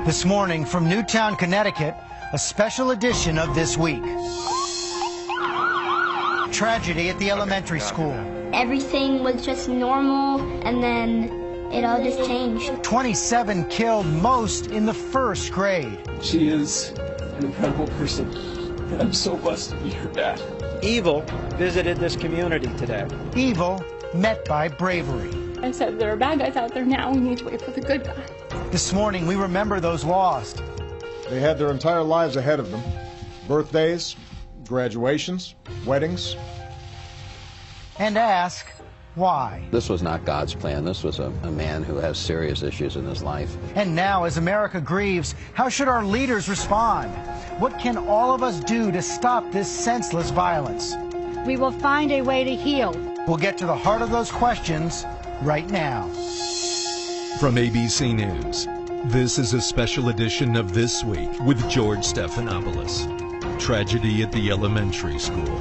This morning from Newtown, Connecticut, a special edition of This Week. Tragedy at the elementary school. Everything was just normal, and then it all just changed. 27 killed, most in the first grade. She is an incredible person, and I'm so blessed to be her dad. Evil visited this community today. Evil met by bravery. I said, there are bad guys out there now. We need to wait for the good guys. This morning, we remember those lost. They had their entire lives ahead of them. Birthdays, graduations, weddings. And ask why. This was not God's plan. This was a man who has serious issues in his life. And now, as America grieves, how should our leaders respond? What can all of us do to stop this senseless violence? We will find a way to heal. We'll get to the heart of those questions right now. From ABC News, this is a special edition of This Week with George Stephanopoulos. Tragedy at the elementary school.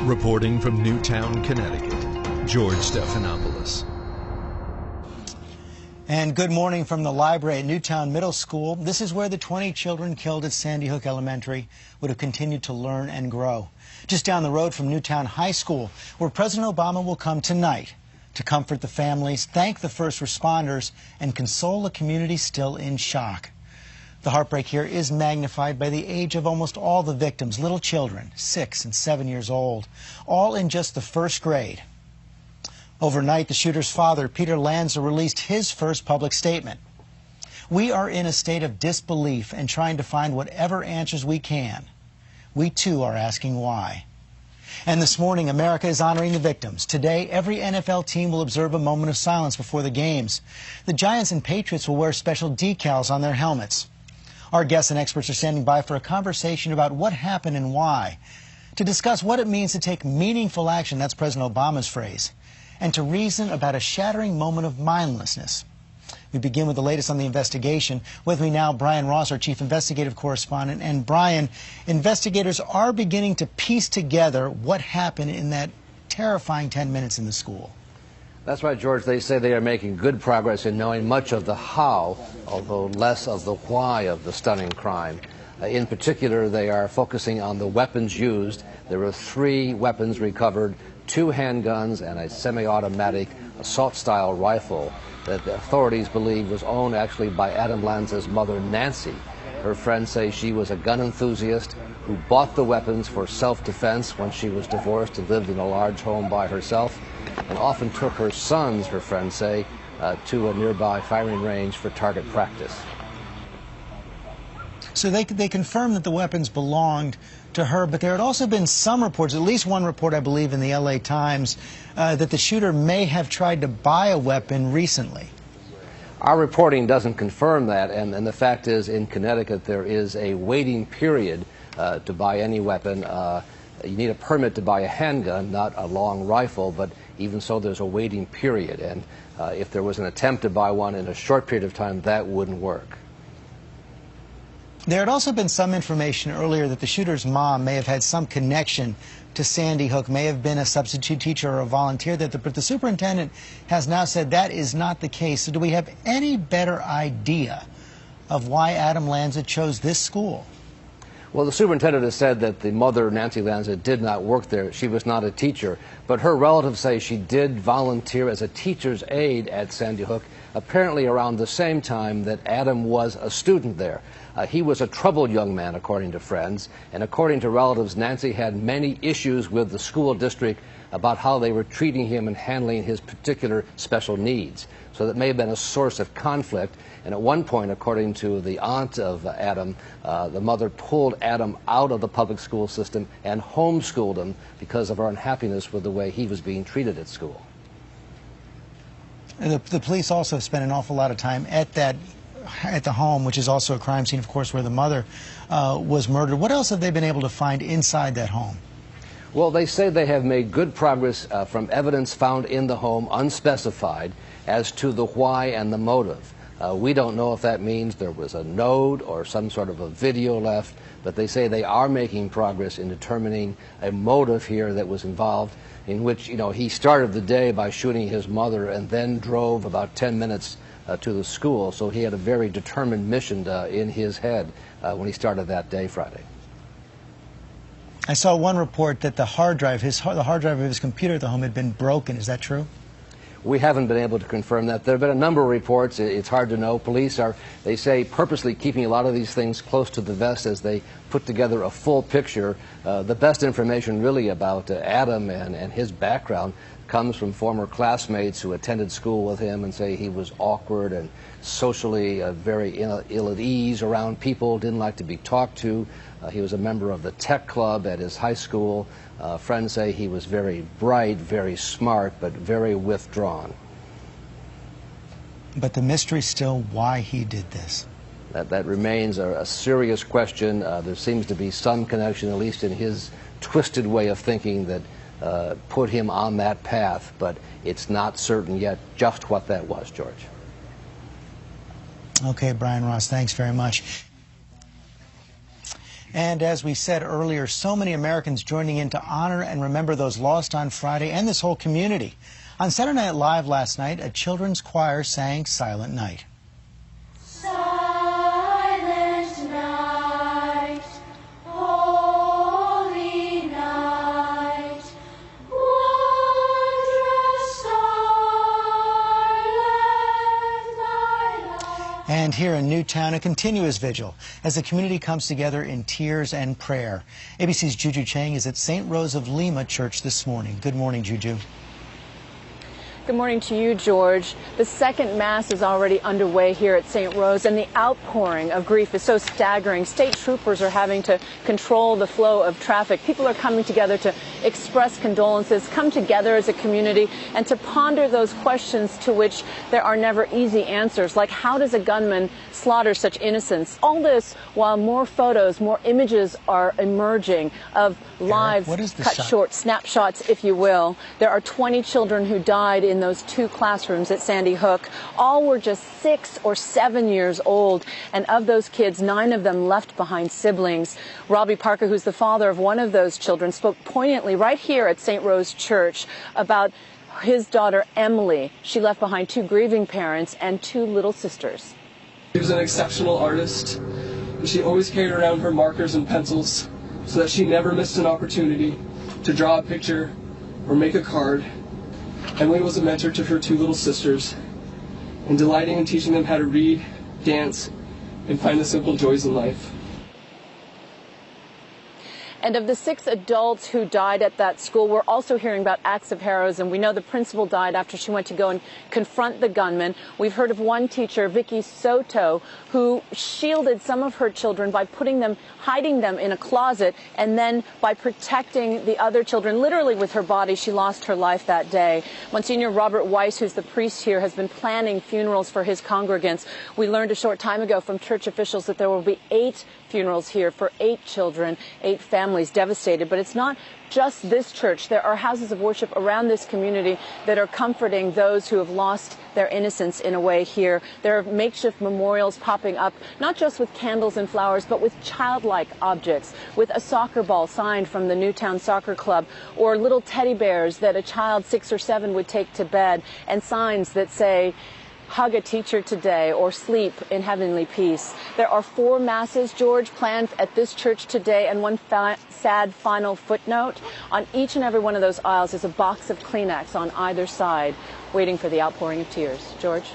Reporting from Newtown, Connecticut, George Stephanopoulos. And good morning from the library at Newtown Middle School. This is where the 20 children killed at Sandy Hook Elementary would have continued to learn and grow. Just down the road from Newtown High School, where President Obama will come tonight to comfort the families, thank the first responders, and console a community still in shock. The heartbreak here is magnified by the age of almost all the victims, little children, 6 and 7 years old, all in just the first grade. Overnight, the shooter's father, Peter Lanza, released his first public statement. We are in a state of disbelief and trying to find whatever answers we can. We, too, are asking why. And this morning, America is honoring the victims. Today, every NFL team will observe a moment of silence before the games. The Giants and Patriots will wear special decals on their helmets. Our guests and experts are standing by for a conversation about what happened and why, to discuss what it means to take meaningful action, that's President Obama's phrase, and to reason about a shattering moment of mindlessness. We begin with the latest on the investigation. With me now, Brian Ross, our chief investigative correspondent. And Brian, investigators are beginning to piece together what happened in that terrifying 10 minutes in the school. That's right, George. They say they are making good progress in knowing much of the how, although less of the why of the stunning crime. In particular, they are focusing on the weapons used. There were 3 weapons recovered, 2 handguns and a semi-automatic assault-style rifle that the authorities believe was owned actually by Adam Lanza's mother, Nancy. Her friends say she was a gun enthusiast who bought the weapons for self-defense when she was divorced and lived in a large home by herself, and often took her sons, her friends say, to a nearby firing range for target practice. So they confirmed that the weapons belonged to her, but there had also been some reports, at least one report, I believe, in the LA Times, that the shooter may have tried to buy a weapon recently. Our reporting doesn't confirm that, and the fact is, in Connecticut, there is a waiting period to buy any weapon. You need a permit to buy a handgun, not a long rifle, but even so, there's a waiting period, and if there was an attempt to buy one in a short period of time, that wouldn't work. There had also been some information earlier that the shooter's mom may have had some connection to Sandy Hook, may have been a substitute teacher or a volunteer, but the superintendent has now said that is not the case. So do we have any better idea of why Adam Lanza chose this school? Well, the superintendent has said that the mother, Nancy Lanza, did not work there. She was not a teacher, but her relatives say she did volunteer as a teacher's aide at Sandy Hook, apparently around the same time that Adam was a student there. He was a troubled young man, according to friends, and according to relatives, Nancy had many issues with the school district about how they were treating him and handling his particular special needs. So that may have been a source of conflict. And at one point, according to the aunt of Adam, the mother pulled Adam out of the public school system and homeschooled him because of her unhappiness with the way he was being treated at school. And the police also have spent an awful lot of time at the home, which is also a crime scene, of course, where the mother was murdered. What else have they been able to find inside that home? Well, they say they have made good progress from evidence found in the home, unspecified, as to the why and the motive. We don't know if that means there was a note or some sort of a video left, but they say they are making progress in determining a motive here that was involved, in which, he started the day by shooting his mother and then drove about 10 minutes to the school. So he had a very determined mission in his head when he started that day Friday. I saw one report that the hard drive of his computer at the home had been broken. Is that true? We haven't been able to confirm that. There have been a number of reports. It's hard to know. Police are, they say, purposely keeping a lot of these things close to the vest as they put together a full picture. The best information really about Adam and his background comes from former classmates who attended school with him and say he was awkward and socially very ill at ease around people, didn't like to be talked to. He was a member of the tech club at his high school. Friends say he was very bright, very smart, but very withdrawn. But the mystery still why he did this. That remains a serious question. There seems to be some connection, at least in his twisted way of thinking, that put him on that path, but it's not certain yet just what that was, George. Okay, Brian Ross, thanks very much. And as we said earlier, so many Americans joining in to honor and remember those lost on Friday and this whole community. On Saturday Night Live last night, a children's choir sang Silent Night. Silent night, holy night, wondrous silent night. And here in Newtown, a continuous vigil as the community comes together in tears and prayer. ABC's Juju Chang is at St. Rose of Lima Church this morning. Good morning, Juju. Good morning to you, George. The second Mass is already underway here at St. Rose, and the outpouring of grief is so staggering. State troopers are having to control the flow of traffic. People are coming together to express condolences, come together as a community, and to ponder those questions to which there are never easy answers, like how does a gunman slaughter such innocents? All this while more photos, more images are emerging of lives cut short, snapshots, if you will. There are 20 children who died in those two classrooms at Sandy Hook. All were just 6 or 7 years old, and of those kids, 9 of them left behind siblings. Robbie Parker, who's the father of one of those children, spoke poignantly right here at St. Rose Church about his daughter Emily. She left behind 2 grieving parents and 2 little sisters. She was an exceptional artist, and she always carried around her markers and pencils so that she never missed an opportunity to draw a picture or make a card. Emily was a mentor to her 2 little sisters, and delighting in teaching them how to read, dance, and find the simple joys in life. And of the 6 adults who died at that school, we're also hearing about acts of heroism. We know the principal died after she went to go and confront the gunman. We've heard of one teacher, Vicky Soto, who shielded some of her children by hiding them in a closet, and then by protecting the other children, literally with her body. She lost her life that day. Monsignor Robert Weiss, who's the priest here, has been planning funerals for his congregants. We learned a short time ago from church officials that there will be 8 funerals here for 8 children, 8 families devastated. But it's not just this church. There are houses of worship around this community that are comforting those who have lost their innocence in a way here. There are makeshift memorials popping up, not just with candles and flowers, but with childlike objects, with a soccer ball signed from the Newtown Soccer Club, or little teddy bears that a child 6 or 7 would take to bed, and signs that say, "Hug a teacher today," or "Sleep in heavenly peace." There are 4 masses, George, planned at this church today, and one sad final footnote. On each and every one of those aisles is a box of Kleenex on either side, waiting for the outpouring of tears. George?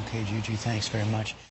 Okay, Juju, thanks very much.